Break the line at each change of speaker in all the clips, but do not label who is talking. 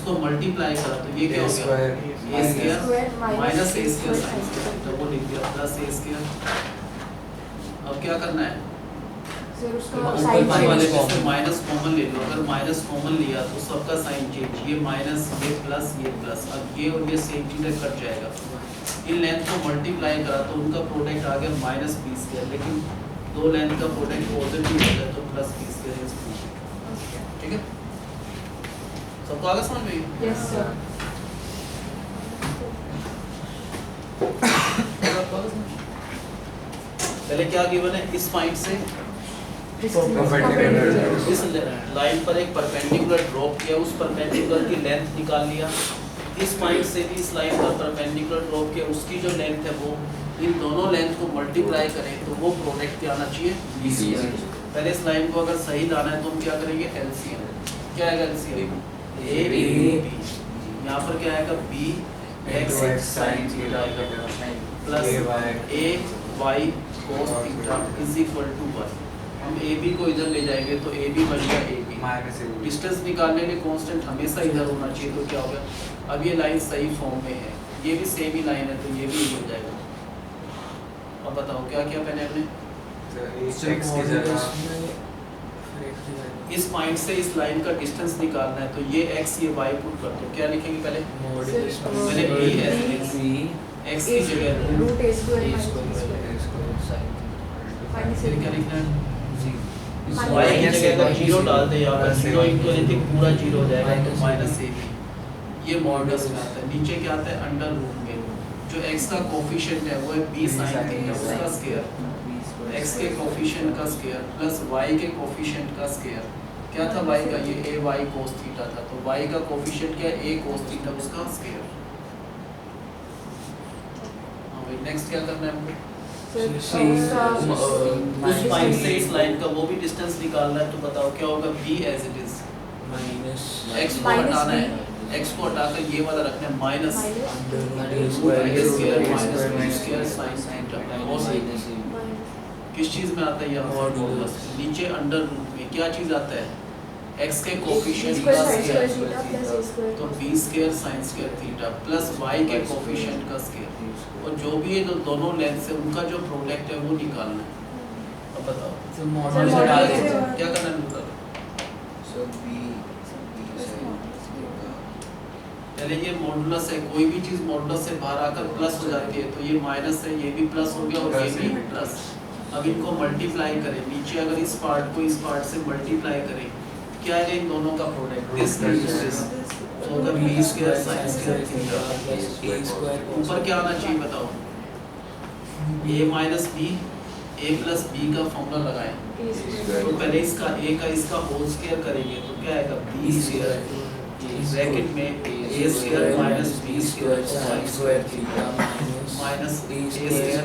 उसको मल्टीप्लाई करा तो ये क्या हो गया ए स्क्वायर माइनस ए स्क्वायर साइन स्क्वायर, तो वो लिख दिया प्लस ए स्क्वायर। अब क्या करना है, माइनस कॉमन ले लो, अगर माइनस कॉमन लिया तो सबका साइन चेंज, ये माइनस ये प्लस, अब ये और ये सेम चीज़ कट जाएगा। इन लेंथ को मल्टीप्लाई करा तो उनका प्रोडक्ट आ गया माइनस बी स्क्वायर, लेकिन दो लेंथ का प्रोडक्ट पॉजिटिव हो गया तो प्लस बी स्क्वायर। ठीक है, सबको आगे समझ में?
Yes sir.
पहले क्या गिवन है, इस पॉइंट से इस लाइन पर एक परपेंडिकुलर ड्रॉप किया, उस परपेंडिकुलर की लेंथ निकाल लिया। इस पॉइंट से भी इस लाइन पर परपेंडिकुलर ड्रॉप किया, उसकी जो लेंथ है वो इन दोनों लेंथ को मल्टीप्लाई करें तो वो प्रोडक्ट क्या आना चाहिए, बीसीएम। पहले इस लाइन को अगर सही लाना है तो हम क्या करेंगे, एलसीएम। क्या आएगा एलसीएम, ए बी, यहाँ पर क्या आएगा B X sine theta plus A Y cos theta is equal to 1। हम ए बी को इधर ले जाएंगे तो ए बी बन गया ए बी, डिस्टेंस निकालने के लिए कांस्टेंट हमेशा इधर होना चाहिए, तो क्या होगा, अब ये लाइन सही फॉर्म में है, ये भी सेम ही लाइन है तो ये भी हो जाएगा। अब बताओ क्या क्या पहले हमने, इस पॉइंट से इस लाइन का डिस्टेंस निकालना है तो ये x ये y पुट कर दो, क्या लिखेंगे पहले b x की जगह
रूट ए स्क्वायर माइनस
फिर क्या लिखना है, y की जगह अगर 0 डाल दे, यहाँ पर 0 इनटू एनीथिंग पूरा 0 हो जाएगा तो माइनस a b, ये मॉडुलस में आता है। नीचे क्या आता है, अंडर रूट में जो x का कोफिशिएंट है वो है b sin थीटा, उसका स्क्वायर, x के कोफिशिएंट का स्क्वायर प्लस y के कोफिशिएंट का स्क्वायर। क्या था y का, ये a y cos थीटा था, तो y का कोफिशिएंट क्या है, a cos थीटा, उसका स्क्वायर। हां भाई, नेक्स्ट क्या करना है हमको, उस पॉइंट से इस लाइन का वो भी डिस्टेंस निकालना है, तो बताओ क्या होगा, b as it is minus x को हटाना है, x को हटाकर ये वाला रखना है माइनस किस चीज में आता है, यहाँ मॉडुलस। नीचे अंडर रूट में क्या चीज आता है, x के कोफिशिएंट का स्क्वायर, तो b square sin square theta plus y के कोफिशिएंट का स्क्वायर, और जो भी ये दोनों लेंथ से उनका जो प्रोडक्ट है वो निकालना है। अब बताओ क्या करना है, पहले ये मॉडुलस है, कोई भी चीज मॉडुलस से बाहर आकर प्लस हो जाती है, तो ये माइनस है, ये भी प्लस हो गया और ये भी प्लस। अब इनको मल्टीप्लाई करें, नीचे अगर इस पार्ट को इस पार्ट से मल्टीप्लाई करें, क्या है इन दोनों का प्रोडक्ट, दिस तो अगर b square sin square theta, ऊपर क्या आना चाहिए बताओ, a minus b, a plus b का फॉर्मूला लगाएं, तो पहले इसका a का इसका होल स्क्वायर करेंगे तो क्या आएगा, b स्क्वायर ब्रैकेट में a square minus b square sin square theta minus a square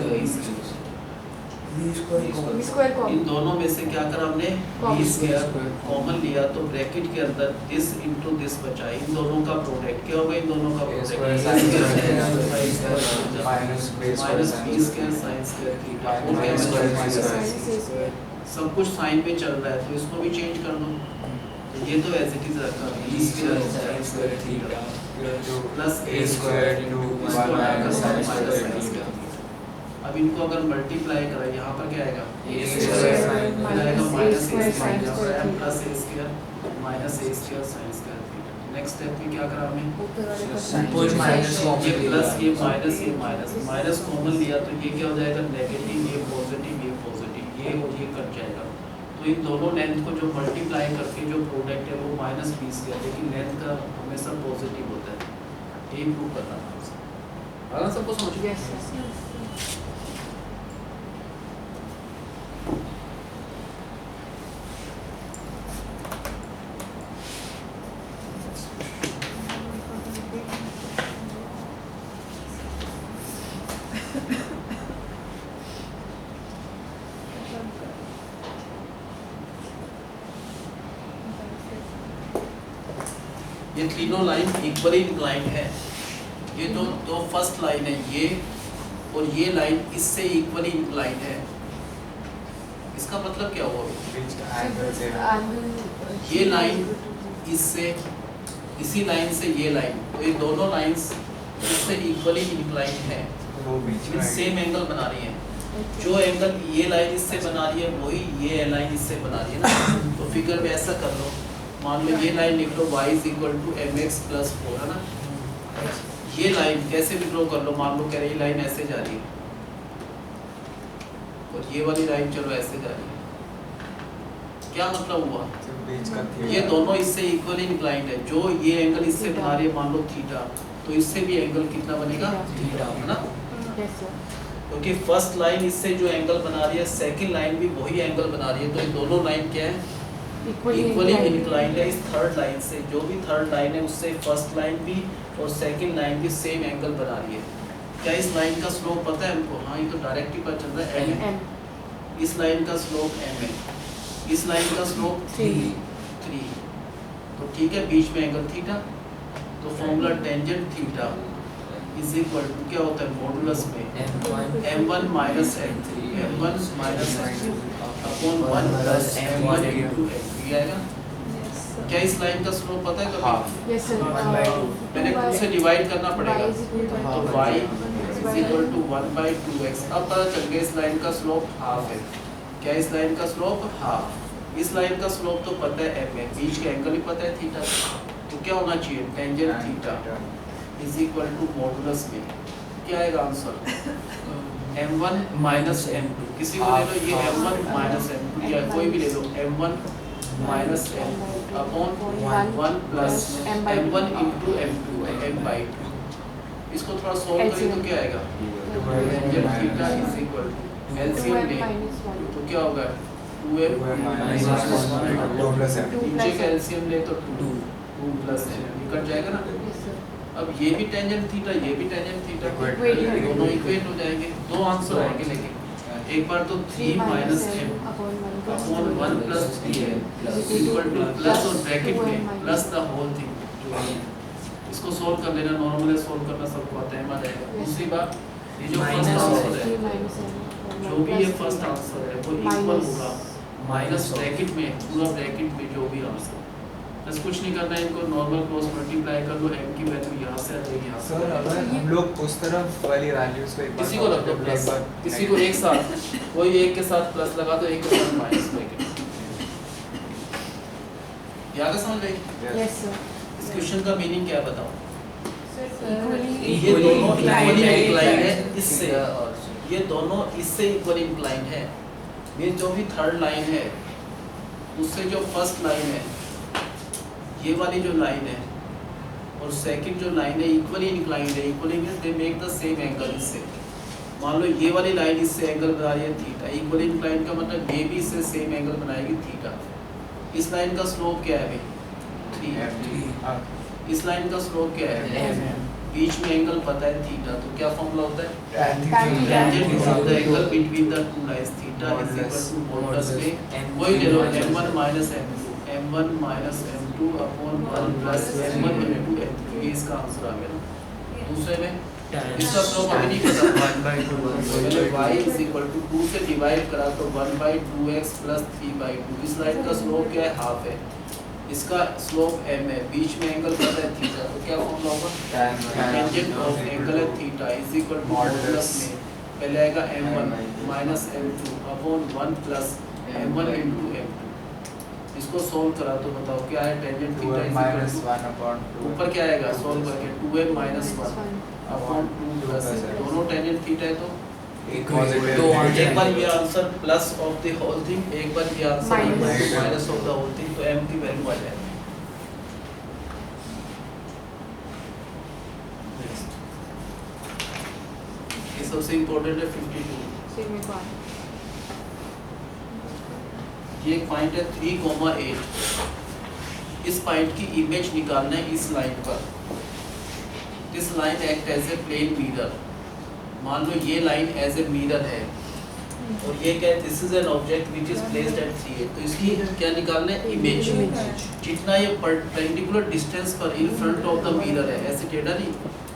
इन दोनों में से क्या करा हमने, b स्क्वायर कॉमन लिया तो ब्रैकेट के अंदर दिस इनटू दिस बचा, इन दोनों का प्रोडक्ट क्या होगा, इन दोनों का product minus b square sin square theta, सब कुछ साइन में चल रहा है तो इसको भी चेंज कर दो, ये तो एज इट इज रखा b square sin square theta plus a square into minus sin square. अब इनको अगर मल्टीप्लाई करा, यहाँ पर क्या आएगा, a स्क्वायर आएगा minus a square plus a square minus a square sin square theta. Next step में क्या करा हमने, ये प्लस ये माइनस कॉमन लिया तो ये क्या हो जाएगा, नेगेटिव, ये पॉजिटिव, ये और ये कट जाएगा, तो इन दोनों लेंथ को जो मल्टीप्लाई करके जो प्रोडक्ट है वो माइनस b स्क्वायर, लेकिन लेंथ का हमेशा पॉजिटिव होता है, ये प्रूव करना था। सबको समझ गया? ये तीनों लाइन इक्वली इंक्लाइंड है, ये दो फर्स्ट लाइन है ये, और ये लाइन इससे इक्वली इंक्लाइंड है। इसका मतलब क्या हुआ, ये लाइन इससे इसी लाइन से ये लाइन, तो ये दोनों लाइंस इससे इक्वली इंक्लाइंड है,
वो बीच में
सेम एंगल बना रही है। जो एंगल ये लाइन इससे बना रही है वही ये लाइन इससे बना रही है ना। तो फिगर में ऐसा कर लो, मान लो ये लाइन लिख लो y = mx + 4 है ना। ये लाइन कैसे भी ड्रॉ कर लो, मान लो कह रही लाइन ऐसे जा रही है और ये वाली लाइन चलो ऐसे जा रही है, क्या मतलब हुआ?
बीच का थीटा,
ये दोनों इससे इक्वली इंक्लाइंड है। जो ये एंगल इससे बना रही है मान लो थीटा, तो इससे भी एंगल कितना बनेगा? थीटा, है ना। क्योंकि फर्स्ट लाइन इससे जो एंगल बना रही है सेकंड लाइन भी वही एंगल बना रही है, तो ये दोनों लाइन क्या है? इक्वली इंक्लाइंड है। इस थर्ड लाइन से, जो भी थर्ड लाइन है उससे फर्स्ट लाइन भी और सेकंड लाइन भी सेम एंगल बना रही है। क्या इस लाइन का स्लोप पता है हमको? हाँ, ये तो डायरेक्ट ही पता चल रहा है, m है। इस लाइन का स्लोप m है, इस लाइन का स्लोप 3। तो ठीक है, बीच में एंगल थीटा, तो formula tangent theta is equal to क्या होता है मॉडुलस में m1 minus m3 m1 minus m2 upon 1 plus m1 into m3 आएगा। क्या इस लाइन का स्लोप पता है कभी?
यस सर,
मैंने खुद से डिवाइड करना पड़ेगा, तो y is equal to 1/2x। अब पता चल गया इस लाइन का स्लोप हाफ है। क्या इस लाइन का स्लोप हाफ? इस लाइन का स्लोप तो पता है m है, बीच के एंगल भी पता है थीटा, तो क्या होना चाहिए tangent theta is equal to modulus में क्या आएगा आंसर? m1 minus m2। किसी को ले लो, ये m1 माइनस m2 या कोई भी ले लो, m1 minus m2 upon 1 plus m1 into m2 m/2। इसको थोड़ा सॉल्व करें तो क्या आएगा? Tangent theta is equal to LCM ले तो क्या होगा 2m माइनस 1 नीचे का एलसीएम ले तो 2 प्लस m निकल जाएगा ना। अब ये भी टेंजेंट थीटा, ये भी टेंजेंट थीटा, दोनों इक्वेट हो जाएंगे। दो आंसर आएंगे, लेकिन एक बार तो 3 minus m upon 1 plus 3m equal two plus और ब्रैकेट में प्लस द होल थिंग। इसको सॉल्व कर लेना, नॉर्मली सॉल्व करना सबको आता है, आ जाएगा। दूसरी बात, ये जो फर्स्ट आंसर है, जो भी ये फर्स्ट आंसर है वो इक्वल होगा माइनस ब्रैकेट में, पूरा ब्रैकेट में जो भी आंसर। बस कुछ नहीं करना है, इनको नॉर्मल क्रॉस मल्टीप्लाई कर लो, m की वैल्यू यहाँ से आ जाएगी, यहाँ से।
सर अगर हम लोग उस तरफ वाली वैल्यूज को एक बार
किसी को रख दो प्लस, किसी को एक साथ, कोई एक के साथ प्लस लगा दो, एक के साथ माइनस ब्रैकेट। याद है, समझ गए?
Yes sir.
इस क्वेश्चन का मीनिंग क्या है बताओ?
इक्वली
ये दोनों इक्वली इंक्लाइंड है इससे, ये दोनों इससे इक्वली इंक्लाइंड है। ये जो भी थर्ड लाइन है उससे जो फर्स्ट लाइन है, ये वाली जो लाइन है और सेकंड जो लाइन है इक्वली इंक्लाइंड है। Equally means they make the same angle. इससे मान लो ये वाली लाइन इससे एंगल बना रही है थीटा, इक्वली इंक्लाइंड का मतलब ये भी इससे सेम एंगल बनाएगी थीटा। इस लाइन का स्लोप क्या है भाई? 3। इस लाइन का स्लोप क्या है? बीच में एंगल पता है थीटा, तो क्या फॉर्मूला होता है? Tangent of the angle between the two lines theta is equal to modulus में वही ले लो m1 minus m2 m1 minus m2 upon 1 plus m1 into m3। ये इसका आंसर आ गया। दूसरे में इसका स्लोप हमें नहीं पता, 1/2 y इज इक्वल टू 2 से डिवाइड करा तो 1/2x प्लस 3/2। इस लाइन का स्लोप क्या है? हाफ है। इसका स्लोप m है, बीच में एंगल पता है थीटा, तो क्या फॉर्मूला होगा? टेंजेंट ऑफ एंगल है theta is equal to modulus में पहले आएगा m1 minus m2 upon 1 plus m1 into m2। इसको सोल्व करा तो बताओ क्या है? Tangent theta is equal to ऊपर क्या आएगा सोल्व करके 2m माइनस 1 अपॉन 2 प्लस, दोनों टेंजेंट थीटा है तो
एक
एक बार ये answer plus of the whole thing, एक बार ये answer minus of the whole thing, तो m की वैल्यू आ जाएगी। ये सबसे इंपॉर्टेंट है 52। ये एक पॉइंट है 3,8। इस पॉइंट की इमेज निकालना है इस लाइन पर। This line act as a plane mirror. मान लो ये लाइन एज ए मिरर है और ये क्या है? This is an object which is placed at 3a। तो इसकी क्या निकालना है? इमेज। जितना ये परपेंडिकुलर डिस्टेंस पर in front of the mirror है, ऐसे टेढ़ा नहीं,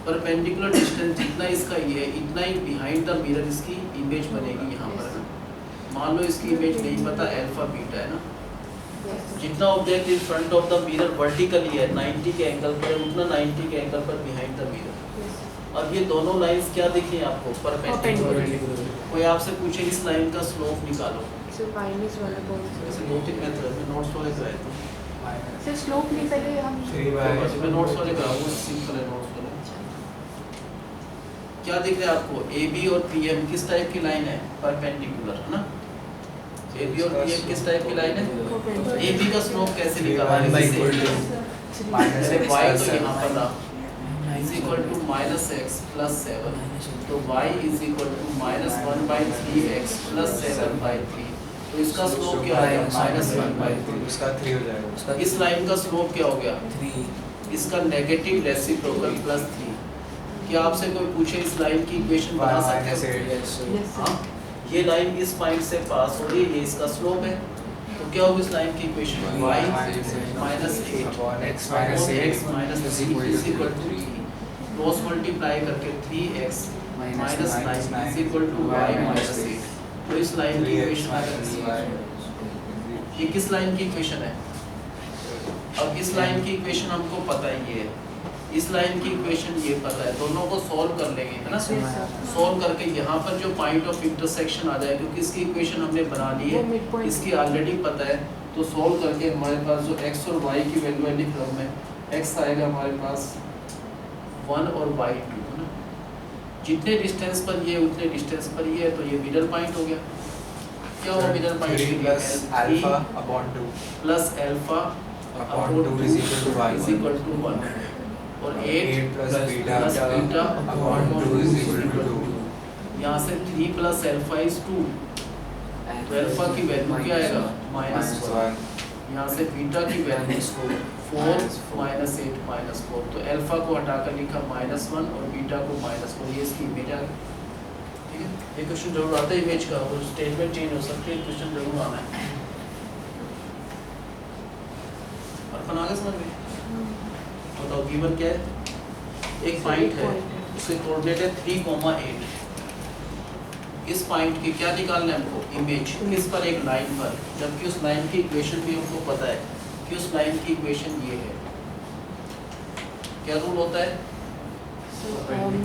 परपेंडिकुलर डिस्टेंस जितना इसका ये है इतना ही बिहाइंड द मिरर इसकी इमेज बनेगी यहाँ पर। मान लो इसकी इमेज नहीं पता, अल्फा बीटा है ना, जितना object in front of the mirror vertically है 90 के एंगल पर है, उतना 90 के एंगल पर बिहाइंड द मिरर। अब ये दोनों लाइंस क्या दिख रही हैं आपको? परपेंडिकुलर। कोई आपसे पूछे इस लाइन का स्लोप निकालो,
सर माइनस वाला बोल
ऐसे दो तीन मेथड में नोट्स वाले कराए थे,
सर स्लोप नहीं पहले हम
3
मैं नोट्स वाले कराऊंगा, सिंपल है नोट्स वाले। क्या दिख रहा है आपको? AB और PM किस टाइप की लाइन है? परपेंडिकुलर है ना। AB और PM किस टाइप की लाइन है? AB का स्लोप कैसे निकालना है?
y
जैसे तो यहाँ पर रहा is equal to -x plus 7, तो y is equal to -1/3x plus 7/3, तो इसका स्लोप क्या आएगा? -1/3।
उसका 3 हो जाएगा।
इस लाइन का स्लोप क्या हो गया?
3
इसका नेगेटिव रेसिप्रोकल +3। क्या आपसे कोई पूछे इस लाइन की इक्वेशन बना सकते हो?
yes sir.
यस
हाँ, ये लाइन इस पॉइंट से पास हो रही है, ये इसका स्लोप है, तो क्या होगी इस लाइन की equation? y -8
x minus 8
is equal to 3, cross multiply करके 3x minus 9 is equal to y minus 8, तो इस लाइन की इक्वेशन आ जाएगी। ये किस लाइन की इक्वेशन है? अब इस लाइन की इक्वेशन हमको पता ही है, इस लाइन की इक्वेशन ये पता है, दोनों को सॉल्व कर लेंगे है ना। सॉल्व करके यहाँ पर जो पॉइंट ऑफ इंटरसेक्शन आ जाए, क्योंकि इसकी इक्वेशन हमने बना ली है, इसकी ऑलरेडी पता है, तो सॉल्व करके हमारे पास जो x और y की वैल्यू है लिख रहा हूँ मैं, x आएगा हमारे पास 1 और y 2 है ना। जितने डिस्टेंस पर ये उतने डिस्टेंस पर ये है, तो ये मिडल पॉइंट हो गया। क्या हो middle point?
3 plus alpha upon 2
plus alpha
upon 2 is equal to 1
और 8
plus beta
beta
upon 2 is equal to 2।
यहाँ से 3 प्लस अल्फा इज 2, तो अल्फा की वैल्यू क्या आएगा? -1। यहाँ से बीटा की वैल्यू 4 -8 -4, तो अल्फा को हटाकर लिखा -1 और बीटा को -4, ये इसकी इमेज आ गई। ठीक है, ये क्वेश्चन जरूर आता है इमेज का, और स्टेटमेंट चेंज हो सकती है, क्वेश्चन जरूर आना है। और बना के समझ में बताओ, गिवन क्या है? एक पॉइंट है, उसके कोऑर्डिनेट है 3,8। इस पॉइंट की क्या निकालना है हमको? इमेज किस पर? एक लाइन पर, जबकि उस लाइन की इक्वेशन भी हमको पता है कि उस लाइन की इक्वेशन ये है। क्या रूल होता है?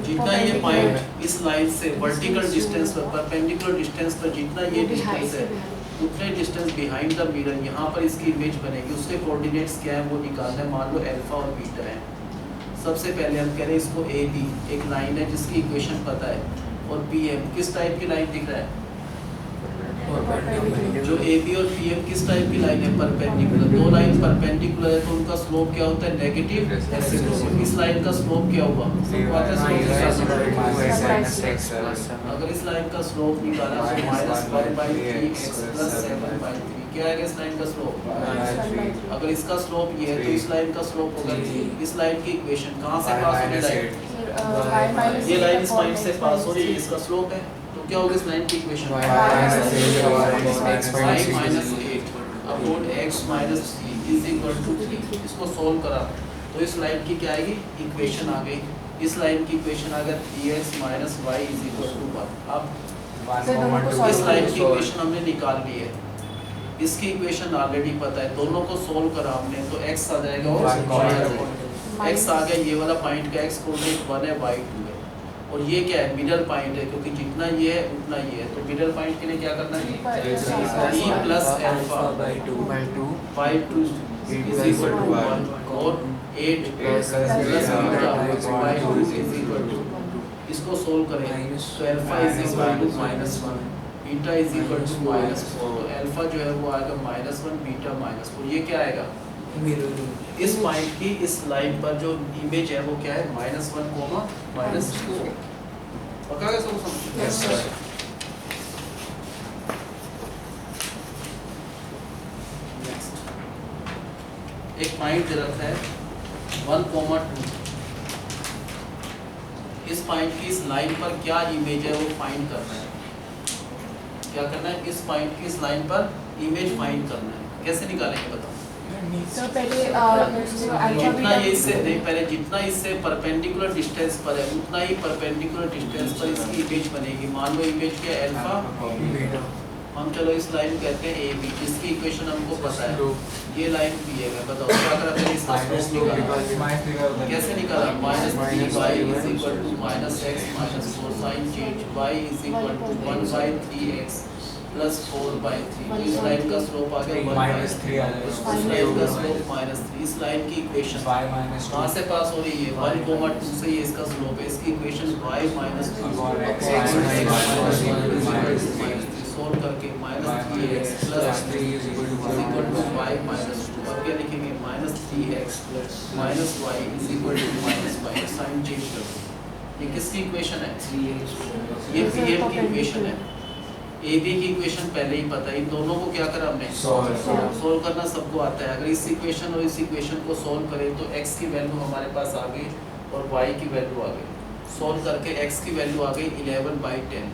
जितना ये पॉइंट इस लाइन से वर्टिकल डिस्टेंस पर, परपेंडिकुलर डिस्टेंस पर जितना ये डिस्टेंस है, उतने डिस्टेंस बिहाइंड द मिरर यहाँ पर इसकी इमेज बनेगी। उसके कोऑर्डिनेट्स क्या है वो निकालना है। मान लो अल्फा और बीटा है। सबसे पहले हम कह रहे हैं इसको ए बी, एक लाइन है जिसकी इक्वेशन पता है, और पी एम किस टाइप की लाइन दिख रहा है? जो ए बी और पी एम किस टाइप की लाइन है? परपेंडिकुलर। दो लाइन परपेंडिकुलर है तो उनका स्लोप क्या होता है? Negative reciprocal. इस लाइन का स्लोप क्या होगा? अगर इस लाइन का स्लोप निकाला तो -1/3x + 7/3, क्या है इस लाइन का स्लोप? अगर इसका स्लोप ये है तो इस लाइन का स्लोप होगा 3। इस लाइन की इक्वेशन कहाँ से पास होगी? लाइन, ये लाइन इस पॉइंट से पास हो रही है, इसका स्लोप है, तो क्या होगा इस लाइन की equation? y -8 upon x - 3 is equal to 3। इसको सोल्व करा तो इस लाइन की क्या आएगी? इक्वेशन आ गई। इस लाइन की इक्वेशन आ गया 3x - y is equal to 1। अब इस लाइन की इक्वेशन हमने निकाल ली है, इसकी इक्वेशन ऑलरेडी पता है, दोनों को सोल्व करा हमने, तो x आ जाएगा और y आ जाएगा। x आ गया, ये वाला पॉइंट का x कोऑर्डिनेट 1 है, y 2 है, और ये क्या है? मिडल पॉइंट है, क्योंकि जितना ये है उतना ये है, तो मिडल पॉइंट के लिए क्या करना है? 3 plus alpha by 2 is equal to 1 और 8 plus beta by 2 is equal to, इसको सोल्व करें तो alpha is equal to -1, beta is equal to -4, तो अल्फा जो है वो आएगा -1, बीटा -4। ये क्या आएगा? इस पॉइंट की इस लाइन पर जो इमेज है वो क्या है? -1, -4। पक्का है सब?
Yes sir.
एक पॉइंट दे रखा है 1,2। इस पॉइंट की इस लाइन पर क्या इमेज है वो फाइंड करना है। क्या करना है? इस पॉइंट की इस लाइन पर इमेज फाइंड करना है। कैसे निकालेंगे बताओ?
तो पहले
जितना ये इससे नहीं, पहले जितना इससे परपेंडिकुलर डिस्टेंस पर है उतना ही परपेंडिकुलर डिस्टेंस पर इसकी इमेज बनेगी। मान लो इमेज क्या है? अल्फा हम चलो इस लाइन कहते हैं ए बी, जिसकी इक्वेशन हमको पता है, ये लाइन बी है। बताओ क्या करा मैंने इसका स्लोप निकाला, कैसे निकाला? Minus 3y is equal to minus X minus 4 sign change y is equal to 1/3x plus 4/3। तो इस लाइन का स्लोप आ गया
माइनस 3 आ
इस
जाएगा।
लाइन का स्लोप -3। इस लाइन की इक्वेशन
y minus 2
कहाँ से पास हो रही है? 1,2 से ये इसका स्लोप है। इसकी equation y minus 2
upon x
x
minus
minus
y
3 solve करके -3x plus
3 is equal to
y minus 2। अब क्या लिखेंगे? -3x minus y is equal to -y। Sign change कर दो। ये किसकी इक्वेशन है? ये pm की इक्वेशन है। ab की इक्वेशन पहले ही पता है। इन दोनों को क्या करा हमने? सोल्व करना सबको आता है। अगर इस इक्वेशन और इस इक्वेशन को सोल्व करें तो x की वैल्यू हमारे पास आ गई और y की वैल्यू आ गई। सोल्व करके x की वैल्यू आ गई 11/10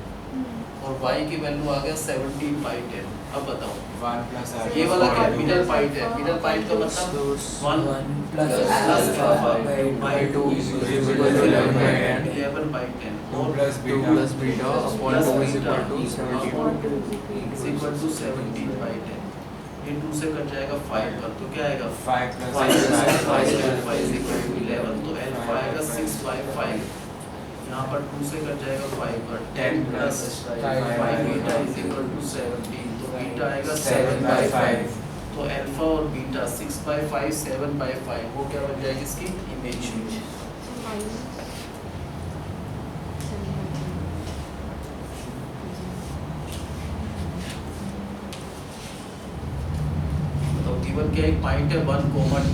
और y की वैल्यू आ गया 17/10। अब बताओ
1 plus alpha
ये वाला क्या मिडल पॉइंट है? मिडल पॉइंट का मतलब 1
plus
alpha by 2
is
is
equal
equal
to
to
11/10
11/10
2
और
plus beta upon 2 is equal to 17
is equal to 17/10। ये 2 से कट जाएगा 5 पर, तो क्या आएगा?
5 plus
5
alpha
alpha is equal to 11, तो alpha आएगा 6/5। यहाँ पर 2 से कट जाएगा 5 पर 10 plus 5 beta is equal to 17, तो बीटा आएगा 7/5। तो अल्फा और बीटा 6/5 7/5 वो क्या बन जाएगी? इसकी इमेज। तो गिवन क्या एक पॉइंट है 1, 2।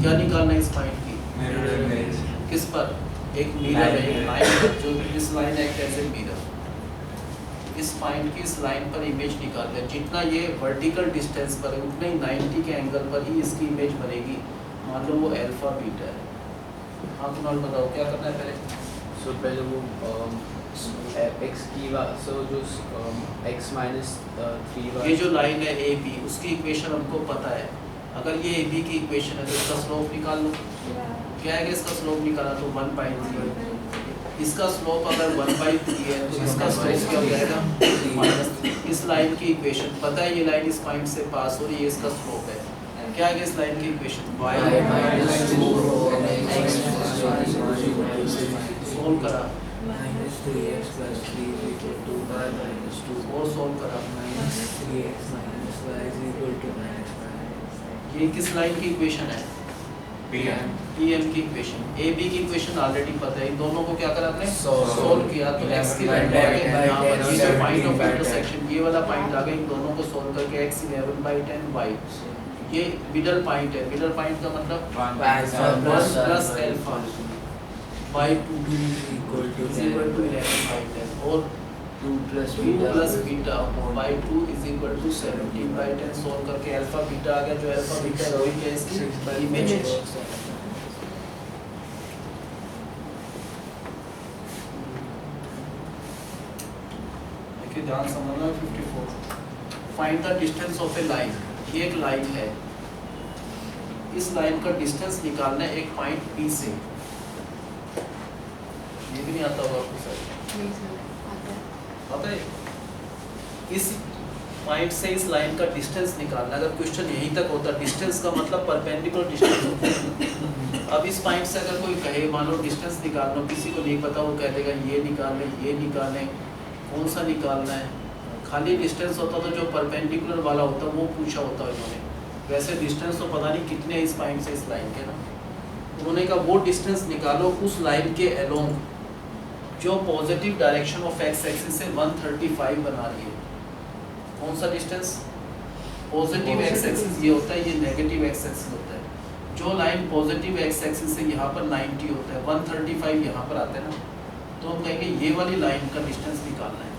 क्या निकालना है इस पॉइंट की?
mirror image
किस पर? एक मिरर है, एक लाइन है, जो इस line act as a mirror. इस पॉइंट की इस लाइन पर इमेज निकाल ले। जितना ये वर्टिकल डिस्टेंस पर है उतने ही 90 के एंगल पर ही इसकी इमेज बनेगी। मान लो वो अल्फा बीटा है। हाँ कुणाल बताओ क्या करना है पहले?
सो पहले वो x की सो जो x minus 3y
ये जो लाइन है ए बी, उसकी इक्वेशन हमको पता है। अगर ये ए बी की इक्वेशन है तो इसका स्लोप निकाल लो। क्या है कि इसका स्लोप निकाला तो 1/3। इसका स्लोप अगर 1/3 है तो इसका स्लोप क्या हो जाएगा? -3। इस लाइन की इक्वेशन पता है, ये लाइन इस पॉइंट से पास हो रही है, इसका स्लोप है। क्या है कि इस लाइन की equation? y minus 2 x solve करा
minus 3x plus 3 is equal to y minus 2
और सोल्व करा।
minus 3x minus y is equal to minus 5।
ये किस लाइन की इक्वेशन है?
pm
pm की इक्वेशन। ए बी की इक्वेशन ऑलरेडी पता है। इन दोनों को क्या करा आपने?
Solve।
सोल्व किया तो x की वैल्यू आ गई यहाँ पर। ये जो पॉइंट ऑफ इंटरसेक्शन ये वाला पॉइंट आ गया। इन दोनों को सोल्व करके x 11/10 y ये मिडल पॉइंट है। मिडल पॉइंट का मतलब
1
1
plus
plus alpha by 2
is equal to
is equal to 11/10 और
2 plus
2
beta
plus beta by 2 is equal to 17/10 solve करके अल्फा बीटा आ गया। जो अल्फा बीटा है वही क्या है इसकी इमेज है। देखिए ध्यान समझना 54। Find the distance of A line. ये एक लाइन है, इस लाइन का डिस्टेंस निकालना है एक पॉइंट P से। ये भी नहीं आता होगा आपको सर?
नहीं सर, आता है।
पता है इस पॉइंट से इस लाइन का डिस्टेंस निकालना। अगर क्वेश्चन यहीं तक होता, डिस्टेंस का मतलब परपेंडिकुलर डिस्टेंस होता है। अब इस पॉइंट से अगर कोई कहे मान लो डिस्टेंस निकालना, किसी को नहीं पता, वो कह देगा ये निकालें, ये निकालें, कौन सा निकालना है। खाली डिस्टेंस होता तो जो परपेंडिकुलर वाला होता वो पूछा होता इन्होंने। वैसे डिस्टेंस तो पता नहीं कितने इस पॉइंट से इस लाइन के ना। उन्होंने कहा वो डिस्टेंस निकालो उस लाइन के अलोंग जो positive direction of x axis से 135 बना रही है। कौन सा डिस्टेंस? पॉजिटिव एक्स एक्सिस ये होता है, ये नेगेटिव एक्स एक्सिस होता है। जो लाइन पॉजिटिव एक्स एक्सिस से यहाँ पर 90 होता है, 135 यहाँ पर आता है ना, तो हम कहेंगे ये वाली लाइन का डिस्टेंस निकालना है,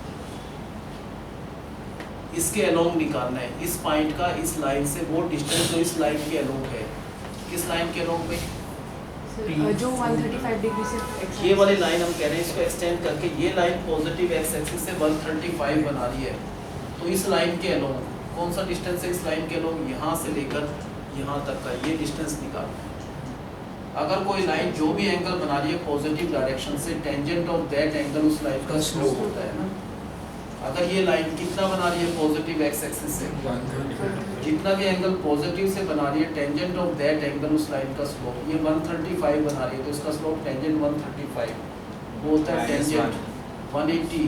इसके अलोंग निकालना है। इस पॉइंट का इस लाइन से वो डिस्टेंस जो इस लाइन के अलोंग है। किस लाइन के अलोंग पे?
जो 135 डिग्री से एक्स
ये वाली लाइन हम कह रहे हैं इसको एक्सटेंड करके ये लाइन पॉजिटिव एक्स एक्सिस से 135 बना रही है। तो इस लाइन के अलोंग कौन सा डिस्टेंस है? इस लाइन के अलोंग यहाँ से लेकर यहाँ तक का ये डिस्टेंस निकालना है। अगर कोई लाइन जो भी एंगल बना रही है पॉजिटिव डायरेक्शन से, टेंजेंट ऑफ दैट एंगल उस लाइन का स्लोप होता है ना। अगर ये लाइन कितना बना रही है पॉजिटिव एक्स एक्सिस से, जितना भी एंगल पॉजिटिव से बना रही है टेंजेंट ऑफ दैट एंगल उस लाइन का स्लोप, ये 135 बना रही है तो इसका स्लोप टेंजेंट 135 वो होता है टेंजेंट 180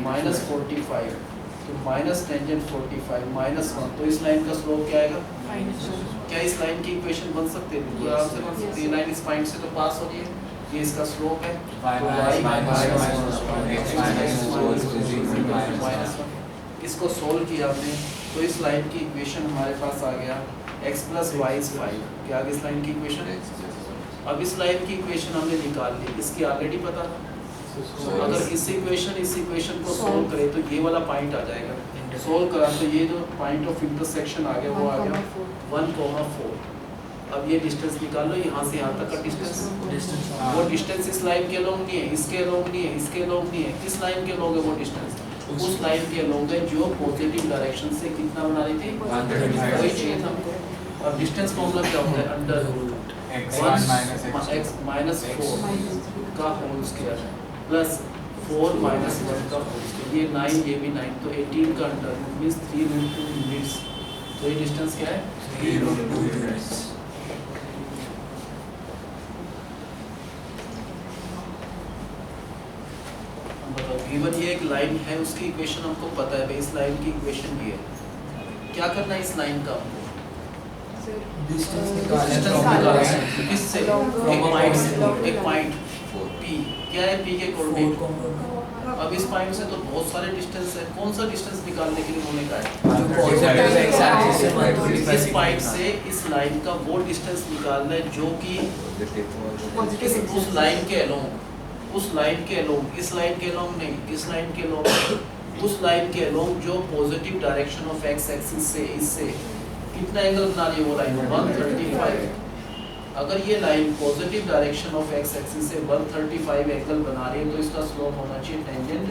माइनस 45, तो माइनस टेंजेंट 45 माइनस 1, तो इस लाइन का स्लोप क्या आएगा? क्या इस लाइन की इक्वेशन बन सकती है? बिल्कुल आराम से बन सकती है। ये लाइन इस पॉइंट से तो पास हो रही है, ये इसका स्लोप है तो y-1। इसको सोल्व किया आपने तो इस लाइन की इक्वेशन हमारे पास आ गया x प्लस वाई इज 5। क्या आ गया इस लाइन की इक्वेशन? अब इस लाइन की इक्वेशन हमने निकाल ली, इसकी ऑलरेडी पता था। अगर इस इक्वेशन को सोल्व करें तो ये वाला पॉइंट आ जाएगा, सोल्व करा तो ये जो पॉइंट ऑफ इंटरसेक्शन आ गया वो आ गया 1,4। अब ये डिस्टेंस निकाल लो, यहाँ से यहाँ तक का डिस्टेंस, वो डिस्टेंस इस लाइन के लोग नहीं है, इसके लोग नहीं है, इसके लोग नहीं है, किस लाइन के लोग है वो डिस्टेंस? उस लाइन के लोग है जो पॉजिटिव डायरेक्शन से कितना बना रही थी, वही चाहिए था हमको। अब डिस्टेंस फॉर्मूला क्या होता है? अंडर रूट x माइनस 4 का होल स्क्वायर प्लस 4 माइनस 1 का होल स्क्वायर, ये 9 ये भी 9, तो 18 का अंडर रूट मीन्स 3√2 यूनिट्स। तो ये डिस्टेंस क्या है? 3√2 यूनिट्स। गिवन ये एक लाइन है, उसकी इक्वेशन हमको पता है भाई, इस लाइन की इक्वेशन ये है। क्या करना है इस लाइन का हमको? डिस्टेंस निकालना है। किससे? एक पॉइंट से, एक पॉइंट P, क्या है P के कोऑर्डिनेट? अब इस पॉइंट से तो बहुत सारे डिस्टेंस है, कौन सा डिस्टेंस निकालने के लिए उन्होंने कहा है? इस पॉइंट से इस लाइन का वो डिस्टेंस निकालना है जो कि उस लाइन के अलोंग, उस लाइन के अलोंग, इस लाइन के अलोंग नहीं, इस लाइन के अलोंग, उस लाइन के अलोंग जो positive direction of x axis से इससे कितना एंगल बना रही है वो लाइन? 135। अगर ये line positive direction of x axis से 135 एंगल बना रही है तो इसका स्लोप होना चाहिए टेंजेंट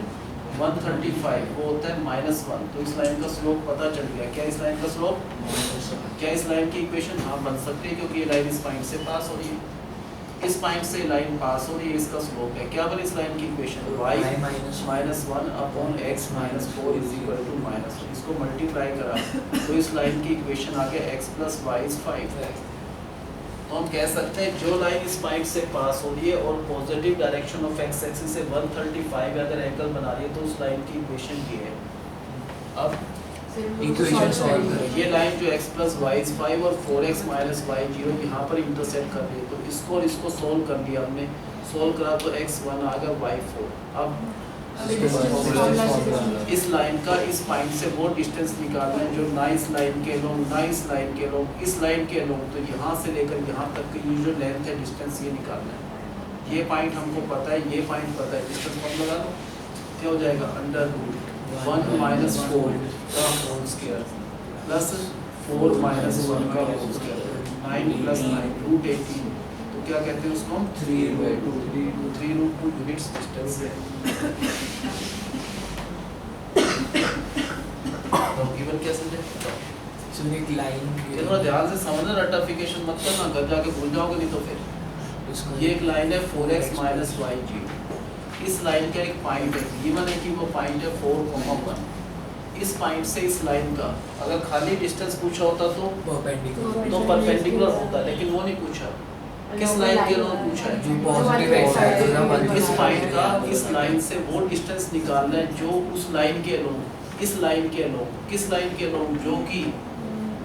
135, वो होता है -1। तो इस लाइन का स्लोप पता चल गया। क्या इस लाइन का स्लोप? क्या इस लाइन की इक्वेशन हाँ बन सकती है, क्योंकि ये लाइन इस पॉइंट से पास हो रही है, इस पॉइंट से लाइन पास हो रही है, इसका स्लोप है। क्या बनी इस लाइन की equation? y -1 upon x -4 is equal to -1। इसको मल्टीप्लाई करा तो इस लाइन की इक्वेशन आ गया x प्लस वाई इज 5। तो हम कह सकते हैं जो लाइन इस पॉइंट से पास हो रही है और positive direction of x axis से 135 अगर एंगल बना रही है तो उस लाइन की इक्वेशन ये है। अब
इक्वेशन सॉल्व करें।
ये लाइन जो x प्लस वाई इज 5 और 4x माइनस वाई 0 यहाँ पर इंटरसेक्ट कर रही है, तो इसको और इसको सोल्व कर लिया हमने, सोल्व करा तो x1 आ गया y4। अब इस लाइन का इस पॉइंट से वो डिस्टेंस निकालना है जो ना इस लाइन के लोग, ना इस लाइन के लोग, इस लाइन के लोग, तो यहाँ से लेकर यहाँ तक की जो लेंथ है डिस्टेंस ये निकालना है। ये पॉइंट हमको पता है, ये पॉइंट पता है, डिस्टेंस कम लगा दो, क्या हो जाएगा? अंडर रूट 1 माइनस 4 का होल स्क्वायर प्लस 4 माइनस 1 का होल स्क्वायर, 9 प्लस 9 रूट 18। तो क्या कहते हैं उसको हम? 3√2 यूनिट्स डिस्टेंस है। तो गिवन क्या समझे?
एक लाइन
ये थोड़ा ध्यान से समझना, रटिफिकेशन मत करना, घर जाके भूल जाओगे नहीं तो फिर। ये एक लाइन है 4x माइनस वाई 0, इस लाइन का एक पॉइंट है, गिवन है कि वो पॉइंट है 4,1। इस पॉइंट से इस लाइन का अगर खाली डिस्टेंस पूछा होता तो परपेंडिकुलर होता, लेकिन वो नहीं पूछा। किस लाइन के लोग पूछा है? इस पॉइंट का इस लाइन से वो डिस्टेंस निकालना है जो उस लाइन के लोग, इस लाइन के लोग, किस लाइन के लोग जो कि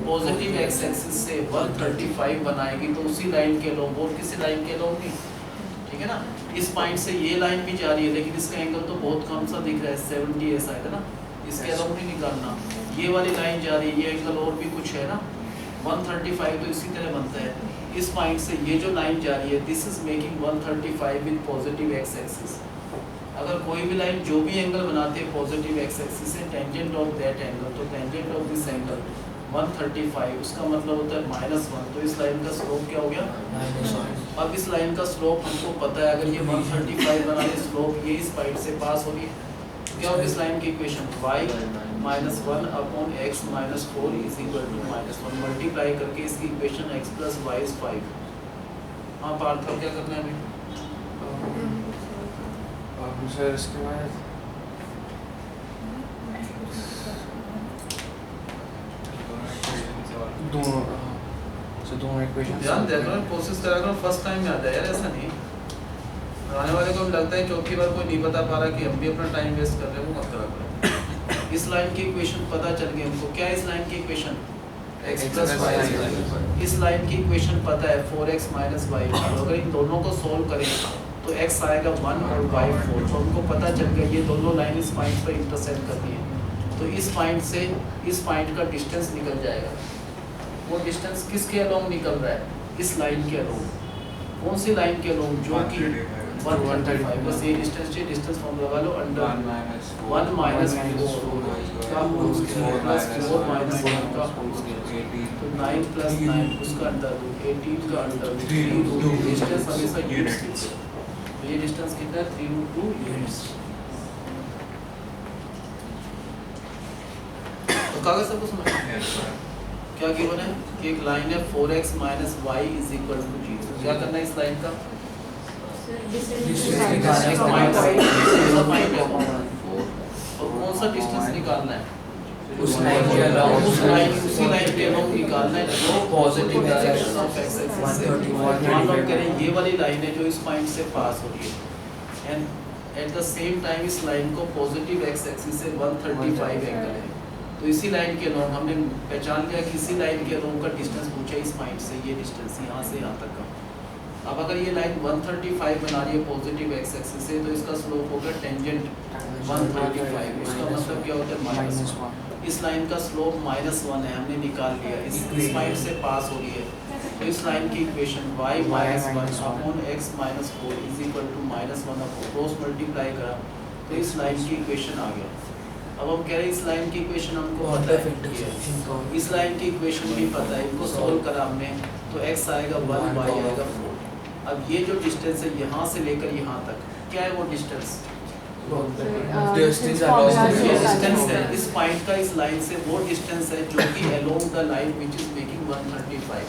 पॉजिटिव एक्स एक्सिस से 135 बनाएगी, तो उसी लाइन के लोग और किसी लाइन के लोग नहीं, ठीक है ना। इस पॉइंट से ये लाइन भी जा रही है लेकिन इसका एंगल तो बहुत कम सा दिख रहा है, 70 ऐसा है ना, इसके अलावा नहीं निकालना। ये वाली लाइन जा रही है, ये एंगल और भी कुछ है ना, 135 तो इसी तरह बनता है। इस पॉइंट से ये जो लाइन जा रही है, this is making 135 with positive x axis. अगर कोई भी लाइन जो भी एंगल बनाते हैं पॉजिटिव एक्स एक्सिस से, टेंजेंट ऑफ दैट एंगल, तो टेंजेंट ऑफ दिस एंगल 135, उसका मतलब होता है -1। तो इस लाइन का स्लोप क्या हो गया? -1। अब इस लाइन का स्लोप हमको पता है, अगर ये 135 बना रहे, स्लोप ये इस पॉइंट से पास हो रही है, क्या होगी इस लाइन की equation? y -1 upon x -4 is equal to -1। Multiply करके इसकी equation x plus Y is 5। हाँ पार्थ, क्या करना है हमें?
सर इसके बाद दोनों इक्वेशन
ध्यान दे करो, कोशिश करा करो फर्स्ट टाइम याद है यार, ऐसा नहीं आने वाले को लगता है चौथी बार कोई नहीं बता पा रहा कि हम भी अपना टाइम वेस्ट कर रहे हैं, वो मत करा करो। इस लाइन की इक्वेशन पता चल गई हमको, क्या है इस लाइन की इक्वेशन? x plus Y. इस लाइन की इक्वेशन पता है 4x माइनस वाई। अगर इन दोनों को सोल्व करें तो x आएगा 1 और y 4। तो हमको पता चल गया ये दोनों लाइन इस पॉइंट पर इंटरसेक्ट करती है, तो इस पॉइंट से इस पॉइंट का डिस्टेंस निकल जाएगा। वो डिस्टेंस किसके अलोंग निकल रहा है? इस लाइन के अलोंग। कौन सी लाइन के अलोंग? जो कि 135। बस ये डिस्टेंस चाहिए, डिस्टेंस फॉर्म लगा लो, अंडर 1 माइनस 4 का होल स्क्वायर प्लस 4 माइनस 1 का होल स्क्वायर, तो 9 प्लस 9 उसका अंडर रूट 18 का अंडर रूट 3 रूट। डिस्टेंस हमेशा यूनिट्स, तो ये डिस्टेंस कितना है? 3 रूट 2 यूनिट्स। तो कागज सबको समझ क्या गिवन है कि एक लाइन है 4x minus y is equal to 0। क्या करना है इस लाइन का? और कौन सा डिस्टेंस निकालना है?
उस लाइन के अलावा
उसी लाइन के अलावा निकालना है जो positive direction of x axis से। मान लो करें ये वाली लाइन है जो इस पॉइंट से पास हो रही है, and at the same time इस लाइन को पॉजिटिव x एक्सिस से 135 एंगल है। तो इसी लाइन के अलोंग हमने पहचान लिया कि इसी लाइन के अलोंग का डिस्टेंस पूछा इस पॉइंट से, ये डिस्टेंस यहाँ से यहाँ तक का। अब अगर ये लाइन 135 बना रही है पॉजिटिव x एक्सिस से, तो इसका स्लोप होगा टेंजेंट 135। इसका मतलब क्या होता है? -1। इस लाइन का स्लोप -1 है, हमने निकाल लिया। इस पॉइंट से पास हो रही है, तो इस लाइन की equation y -1 upon x - 4 is equal to -1 upon cross multiply करा तो इस लाइन की इक्वेशन आ गया। अब हम कह रहे हैं इस लाइन की इक्वेशन हमको पता है, इस लाइन की इक्वेशन भी पता है, इनको सोल्व करा हमने, तो x आएगा 1, y आएगा 4। अब ये जो डिस्टेंस है यहाँ से लेकर यहाँ तक, क्या है वो डिस्टेंस? डिस्टेंस है इस पॉइंट का इस लाइन से, वो डिस्टेंस है जो कि along the line which is making 135।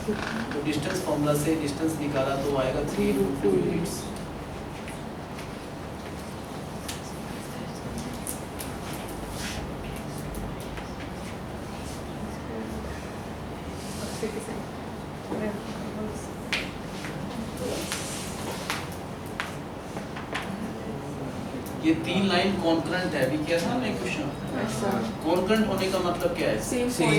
तो डिस्टेंस फॉर्मूला से डिस्टेंस निकाला तो आएगा 3 रूट 2 यूनिट्स। ये 3 लाइन कॉन्करेंट है, अभी क्या था ना क्वेश्चन? कॉन्करेंट होने का मतलब क्या है?
सेम
सेम